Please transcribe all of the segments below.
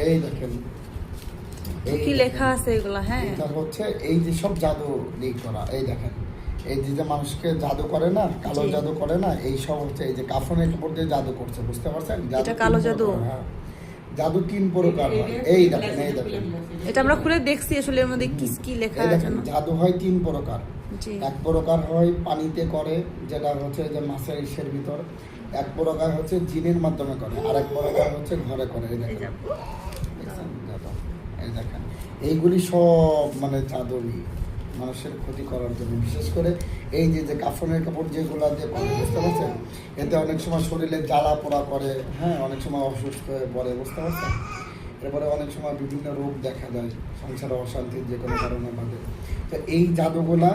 এই দেখেন কি লেখা আছে এগুলো? হ্যাঁ, এটা হচ্ছে এই যে সব জাদু দিয়ে করা। এই দেখেন এই যে মানুষকে জাদু করে না, কালো জাদু করে না, এই সব হচ্ছে এই যে কাফনের কাপড় দিয়ে জাদু করছে, বুঝতে পারছেন? এটা কালো জাদু। হ্যাঁ, জাদু 3 প্রকার হয়। এই দেখেন এই দেখেন এটা আমরা খুলে দেখছি আসলে এর মধ্যে কি কি লেখা এই আছে দেখেন না। জাদু হয় 3 প্রকার। জি, এক প্রকার হয় পানিতে করে, যেটা হচ্ছে যে মাছের ইসের ভিতর। এক প্রকার হচ্ছে জিনের মাধ্যমে করে, আর এক প্রকার হচ্ছে ঘরে করে। এই দেখেন দেখছেন জাদু। এই দেখেন এইগুলি সব মানে জাদুই মানুষের ক্ষতি করার জন্য, বিশেষ করে এই যে যে কাফনের কাপড় যেগুলো দিয়ে করে, বুঝতে পারছেন? এতে অনেক সময় শরীরে জ্বালা পোড়া করে, হ্যাঁ, অনেক সময় অসুস্থ হয়ে পড়ে, বুঝতে পারছেন? এরপরে অনেক সময় বিভিন্ন রোগ দেখা যায়, সংসারে অশান্তির যে কোনো কারণে বাদে। তো এই জাদুগুলা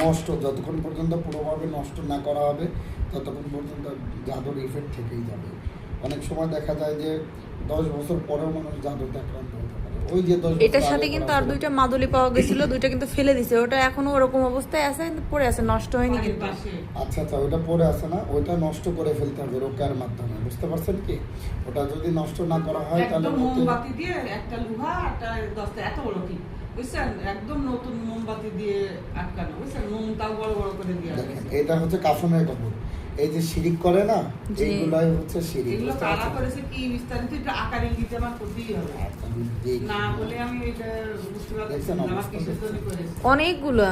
নষ্ট যতক্ষণ পর্যন্ত পুরোভাবে নষ্ট না করা হবে ততক্ষণ পর্যন্ত জাদুর ইফেক্ট থেকেই যাবে। অনেক সময় দেখা যায় যে 10 বছর পরেও মানুষ জাদুতে আক্রান্ত হতে পারে। ওই যে 10 এটার সাথে কিন্তু আর 2টা মাদুলি পাওয়া গেছিল, 2টা কিন্তু ফেলে দিছে। ওটা এখনো ওরকম অবস্থায় আছে, পড়ে আছে, নষ্ট হয়নি কিন্তু। আচ্ছা আচ্ছা, ওইটা পরে আছে না, ওইটা নষ্ট করে ফেলতে হবে রোকার মাধ্যমে, বুঝতে পারছেন কি? ওটা যদি নষ্ট না করা হয় তাহলে মোমবাতি দিয়ে একটা লোহা একটা দস্তা এত বড় কি বুঝছেন, একদম নতুন মোমবাতি দিয়ে আটকানো, বুঝছেন? মোমটাও বড় বড় করে দিয়ে দেখেন এটা হচ্ছে কাফনের কাপড়। এই যে শিরিক করে না, এইগুলাই হচ্ছে শিরিক। এগুলো কারা করেছে কি বিস্তারিত একটু আকারে দিতে আমার করতেই হবে, না বলে আমি এটা বুঝতে পারছি না আমার কিসের জন্য করেছে অনেকগুলা।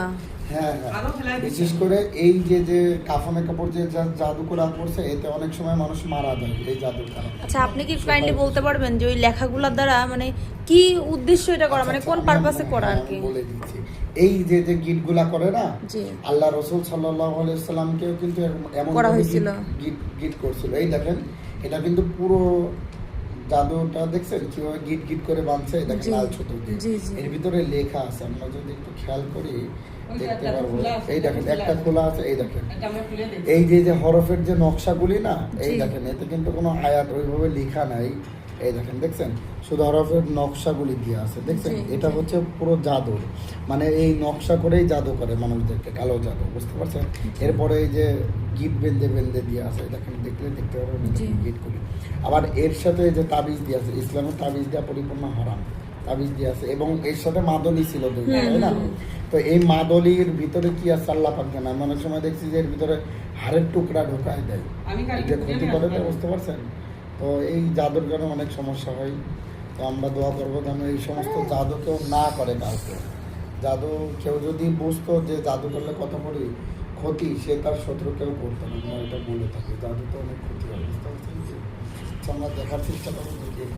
হ্যাঁ হ্যাঁ, বিশেষ করে এই যে যে কাফনের কাপড় যে জাদু করা পড়ছে, এতে অনেক সময় মানুষ মারা যায় এই জাদুর কারণে। আচ্ছা, আপনি কি কাইন্ডলি বলতে পারবেন যে ওই লেখাগুলোর দ্বারা মানে কি উদ্দেশ্য এটা করা, মানে কোন পারপাসে করা আর কি? বলে দিচ্ছি। এই যে যে গিটগুলা করে না, জি, আল্লাহ রাসূল সাল্লাল্লাহু আলাইহি সাল্লামকেও কিন্তু এমন করা হয়েছিল, গিট করছিল। এই দেখেন এটা কিন্তু পুরো জাদুটা দেখছেন কিভাবে গিট গিট করে বাঁধছে, এই দেখেন লাল ছোট দিয়ে। এর ভিতরে লেখা আছে, আমরা যদি একটু খেয়াল করি দেখতে পারবো। এই দেখেন একটা খোলা আছে, এই দেখেন এই যে যে হরফের যে নকশাগুলি না, এই দেখেন এতে কিন্তু কোনো আয়াত ওইভাবে লেখা নাই। এই দেখেন দেখছেন শুধু হরফের নকশাগুলি দিয়ে আছে, দেখছেন? এটা হচ্ছে পুরো জাদু, মানে এই নকশা করেই জাদু করে মানুষদেরকে, কালো জাদু, বুঝতে পারছেন? এরপরে এই যে গিট বেঁধে বেঁধে দিয়ে আছে, দেখেন দেখলে দেখতে পারবেন গিটগুলি। আবার এর সাথে যে তাবিজ দিয়ে আছে, ইসলামের তাবিজ দেওয়া পরিপূর্ণ হারাম, তাবিজ দিয়ে আছে, এবং এর সাথে মাদলি ছিল দুইটা, তাই না? তো এই মাদলির ভিতরে কি আছে আল্লাহ পাক জানে। আমি অনেক সময় দেখছি যে এর ভিতরে হাড়ের টুকরা ঢোকায় দেয়, যে ক্ষতি করে, বুঝতে পারছেন? তো এই জাদুর কারণে অনেক সমস্যা হয়। তো আমরা দোয়া করবো যেন এই সমস্ত জাদু কেউ না করে কাউকে। জাদু কেউ যদি বুঝতো যে জাদু করলে কত বড় ক্ষতি, সে তার শত্রু কেউ করতো না। আমরা এটা বলে থাকি জাদু তো অনেক ক্ষতি হয়, বুঝতে পারছেন? আমরা দেখার চেষ্টা করবো।